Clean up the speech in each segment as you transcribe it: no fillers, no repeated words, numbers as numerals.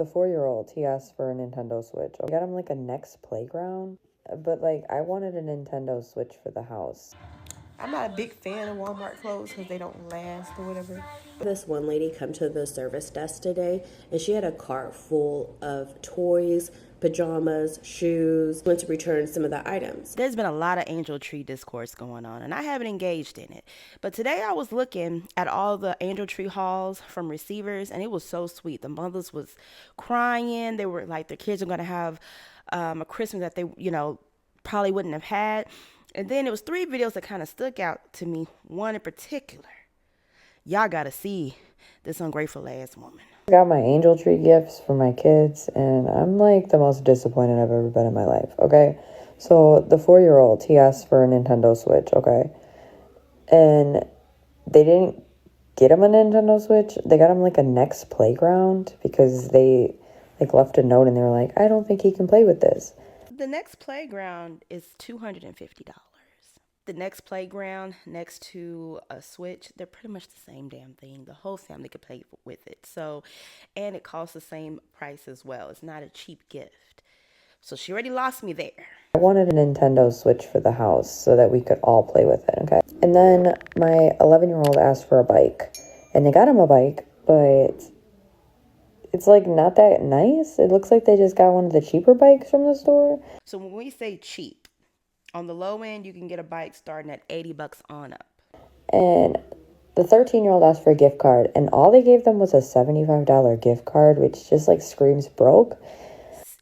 The 4-year-old, he asked for a Nintendo Switch. I got him like a next playground, but like I wanted a Nintendo Switch for the house. I'm not a big fan of Walmart clothes because they don't last or whatever. This one lady come to the service desk today, and she had a cart full of toys, pajamas, shoes, went to return some of the items. There's been a lot of angel tree discourse going on, and I haven't engaged in it. But today I was looking at all the angel tree hauls from receivers, and it was so sweet. The mothers was crying. They were like, their kids are going to have a Christmas that they, probably wouldn't have had. And then it was 3 videos that kind of stuck out to me. One in particular. Y'all got to see this ungrateful ass woman. I got my angel tree gifts for my kids, and I'm like the most disappointed I've ever been in my life, okay? So the 4-year-old, he asked for a Nintendo Switch, okay? And they didn't get him a Nintendo Switch. They got him like a next playground because they like left a note and they were like, I don't think he can play with this. The next playground is $250. The next playground next to a Switch, they're pretty much the same damn thing. The whole family could play with it. So, and it costs the same price as well. It's not a cheap gift. So she already lost me there. I wanted a Nintendo Switch for the house so that we could all play with it, okay? And then my 11-year-old asked for a bike, and they got him a bike, but it's like not that nice. It looks like they just got one of the cheaper bikes from the store. So when we say cheap, on the low end, you can get a bike starting at $80 on up. And the 13-year-old asked for a gift card, and all they gave them was a $75 gift card, which just like screams broke.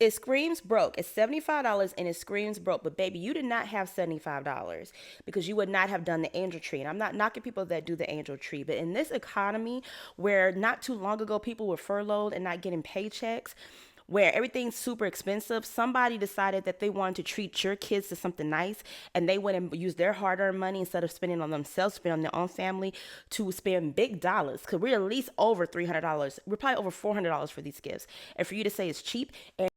It screams broke. It's $75 and it screams broke. But baby, you did not have $75 because you would not have done the angel tree. And I'm not knocking people that do the angel tree, but in this economy where not too long ago people were furloughed and not getting paychecks, where everything's super expensive, somebody decided that they wanted to treat your kids to something nice, and they went and used their hard-earned money instead of spending on themselves, spend on their own family, to spend big dollars, because we're at least over $300. We're probably over $400 for these gifts. And for you to say it's cheap and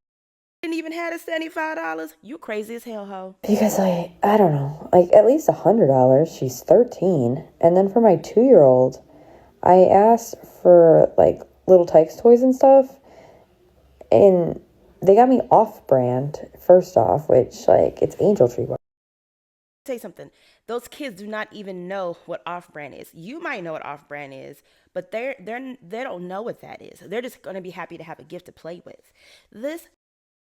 didn't even have a $75, you crazy as hell, ho. Because I don't know, like at least $100. She's 13. And then for my 2-year-old, I asked for like little Tykes toys and stuff. And they got me off-brand, first off, which, like, it's angel tree. Tell you something. Those kids do not even know what off-brand is. You might know what off-brand is, but they don't know what that is. They're just going to be happy to have a gift to play with. This is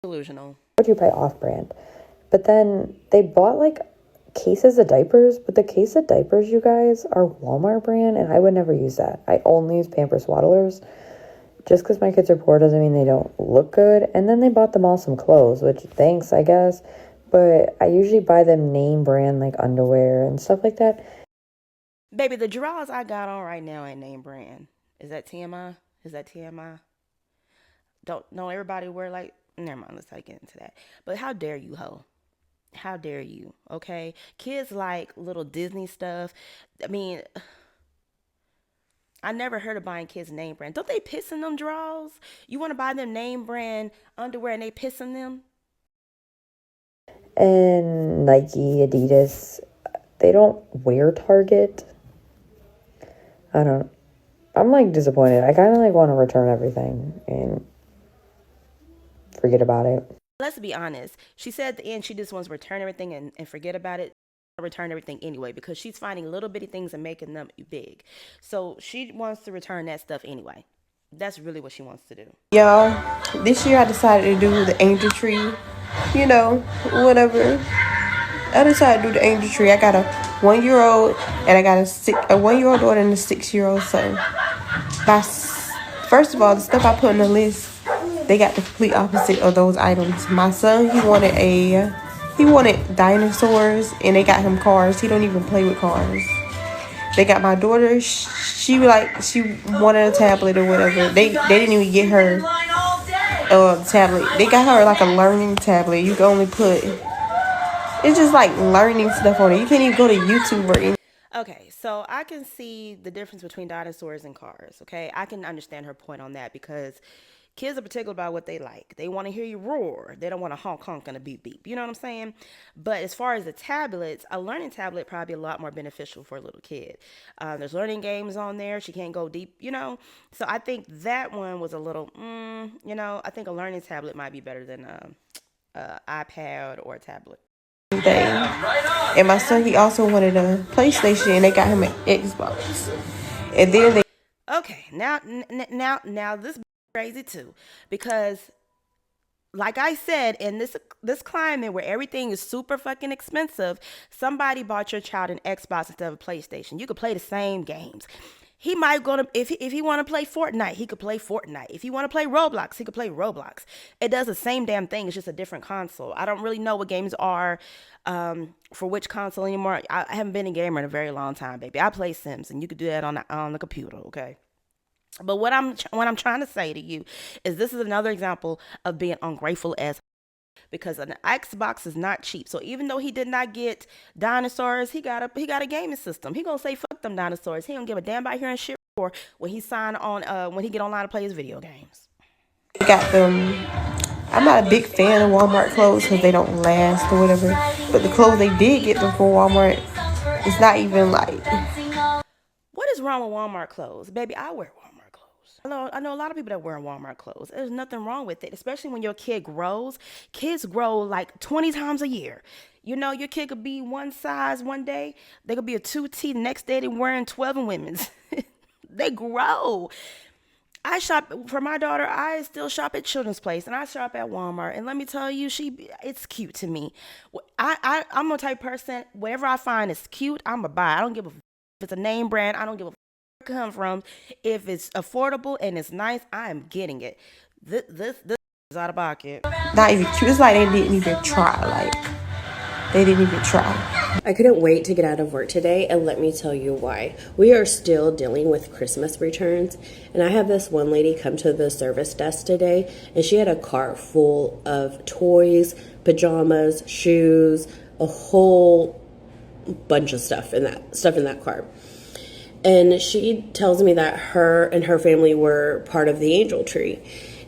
delusional. Would you buy off-brand? But then they bought, like, cases of diapers. But the case of diapers, you guys, are Walmart brand, and I would never use that. I only use Pampers Swaddlers. Just because my kids are poor doesn't mean they don't look good. And then they bought them all some clothes, which thanks, I guess. But I usually buy them name brand, like underwear and stuff like that. Baby, the drawers I got on right now ain't name brand. Is that TMI? Is that TMI? Don't everybody wear like... Never mind, let's not get into that. But how dare you, ho? How dare you, okay? Kids like little Disney stuff. I mean... I never heard of buying kids name brand. Don't they piss in them drawers? You want to buy them name brand underwear and they piss in them? And Nike, Adidas, they don't wear Target. I'm like disappointed. I kind of like want to return everything and forget about it. Let's be honest. She said at the end she just wants to return everything and forget about it. Return everything anyway because she's finding little bitty things and making them big. So she wants to return that stuff anyway. That's really what she wants to do. Y'all, this year I decided to do the angel tree. Whatever. I decided to do the angel tree. I got a 1-year-old and I got a 1-year-old daughter and a 6-year-old son. First of all, the stuff I put on the list, they got the complete opposite of those items. My son, he wanted dinosaurs, and they got him cars. He don't even play with cars. They got my daughter. She wanted a tablet or whatever. They didn't even get her a tablet. They got her like a learning tablet. You can only put... It's just like learning stuff on it. You can't even go to YouTube or anything. Okay, so I can see the difference between dinosaurs and cars, okay? I can understand her point on that because Kids are particular about what they like. They want to hear you roar. They don't want to honk honk and a beep beep. You know what I'm saying? But as far as the tablets, a learning tablet probably a lot more beneficial for a little kid. There's learning games on there. She can't go deep, you know. So I think that one was a little, you know. I think a learning tablet might be better than a iPad or a tablet. And my son, he also wanted a PlayStation, and they got him an Xbox. And then they Okay, now this crazy too, because like I said, in this climate where everything is super fucking expensive, somebody bought your child an Xbox instead of a PlayStation. You could play the same games. He might gonna if he want to play Fortnite, he could play Fortnite. If he want to play Roblox, he could play Roblox. It does the same damn thing. It's just a different console. I don't really know what games are for which console anymore. I haven't been a gamer in a very long time, baby. I play Sims, and you could do that on the computer. Okay. But what I'm trying to say to you is this is another example of being ungrateful as, because an Xbox is not cheap. So even though he did not get dinosaurs, he got a gaming system. He gonna say fuck them dinosaurs. He don't give a damn about hearing shit for when he sign on when he get online to play his video games. got them. I'm not a big fan of Walmart clothes because they don't last or whatever. But the clothes they did get them from Walmart, it's not even like. What is wrong with Walmart clothes, baby? I wear Walmart clothes. I know a lot of people that wear Walmart clothes. There's nothing wrong with it, especially when your kid grows. Kids grow like 20 times a year. You know, your kid could be one size one day. They could be a 2T the next day. They're wearing 12 in women's. They grow. I shop for my daughter. I still shop at Children's Place, and I shop at Walmart. And let me tell you, it's cute to me. I'm a type person. Whatever I find is cute, I'm a buy. I don't give a if it's a name brand. I don't give a where it come from. If it's affordable and it's nice, I am getting it. This is out of pocket. Not even cute. It's like they didn't even try. Like, they didn't even try. I couldn't wait to get out of work today, and let me tell you why. We are still dealing with Christmas returns, and I had this one lady come to the service desk today, and she had a cart full of toys, pajamas, shoes, a whole bunch of stuff in that cart. And she tells me that her and her family were part of the angel tree,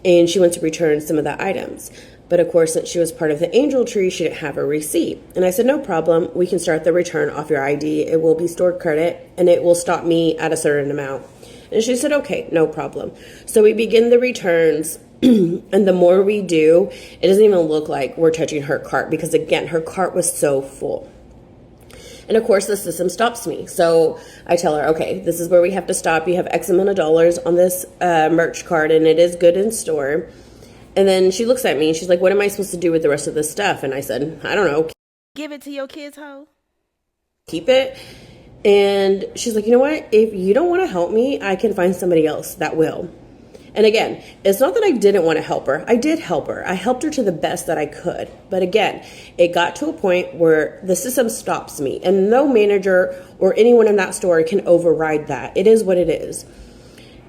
and she went to return some of the items. But of course, since she was part of the angel tree, she didn't have a receipt. And I said, no problem. We can start the return off your ID. It will be stored credit, and it will stop me at a certain amount. And she said, okay, no problem. So we begin the returns, and the more we do, it doesn't even look like we're touching her cart, because again, her cart was so full. And of course, the system stops me. So I tell her, okay, this is where we have to stop. You have X amount of dollars on this merch card, and it is good in store. And then she looks at me and she's like, what am I supposed to do with the rest of this stuff? And I said, I don't know. Give it to your kids, ho. Keep it. And she's like, you know what? If you don't want to help me, I can find somebody else that will. And again, it's not that I didn't want to help her. I did help her. I helped her to the best that I could. But again, it got to a point where the system stops me, and no manager or anyone in that store can override that. It is what it is.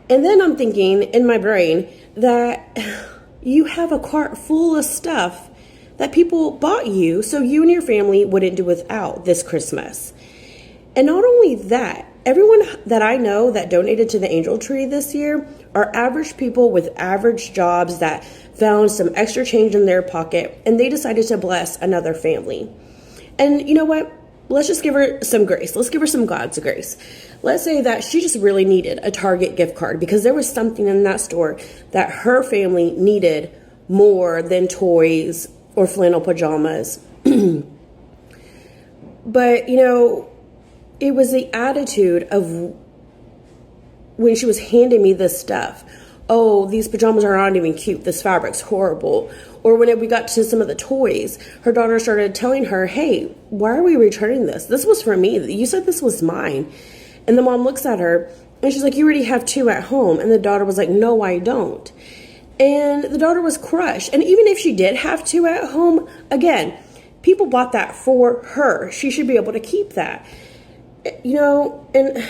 And then I'm thinking in my brain that you have a cart full of stuff that people bought you so you and your family wouldn't do without this Christmas. And not only that, everyone that I know that donated to the Angel Tree this year are average people with average jobs that found some extra change in their pocket, and they decided to bless another family. And you know what? Let's just give her some grace. Let's give her some God's grace. Let's say that she just really needed a Target gift card because there was something in that store that her family needed more than toys or flannel pajamas. But, you know, it was the attitude of when she was handing me this stuff. Oh, these pajamas are not even cute. This fabric's horrible. Or when we got to some of the toys, her daughter started telling her, hey, why are we returning this? This was for me. You said this was mine. And the mom looks at her and she's like, you already have 2 at home. And the daughter was like, no, I don't. And the daughter was crushed. And even if she did have 2 at home, again, people bought that for her. She should be able to keep that. You know, and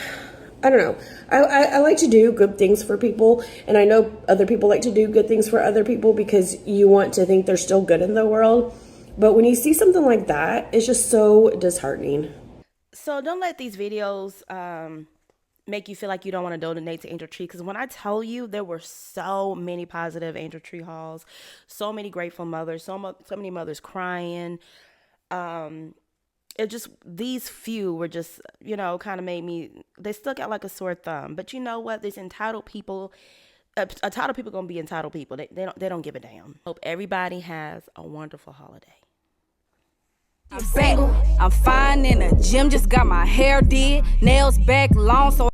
I don't know. I like to do good things for people, and I know other people like to do good things for other people because you want to think they're still good in the world. But when you see something like that, it's just so disheartening. So don't let these videos make you feel like you don't want to donate to Angel Tree. Because when I tell you, there were so many positive Angel Tree hauls, so many grateful mothers, so many mothers crying. It just, these few were just, kind of made me, they stuck out like a sore thumb. But you know what? These entitled people gonna be entitled people. They don't give a damn. Hope everybody has a wonderful holiday. I'm fine in the gym, just got my hair did, nails back long so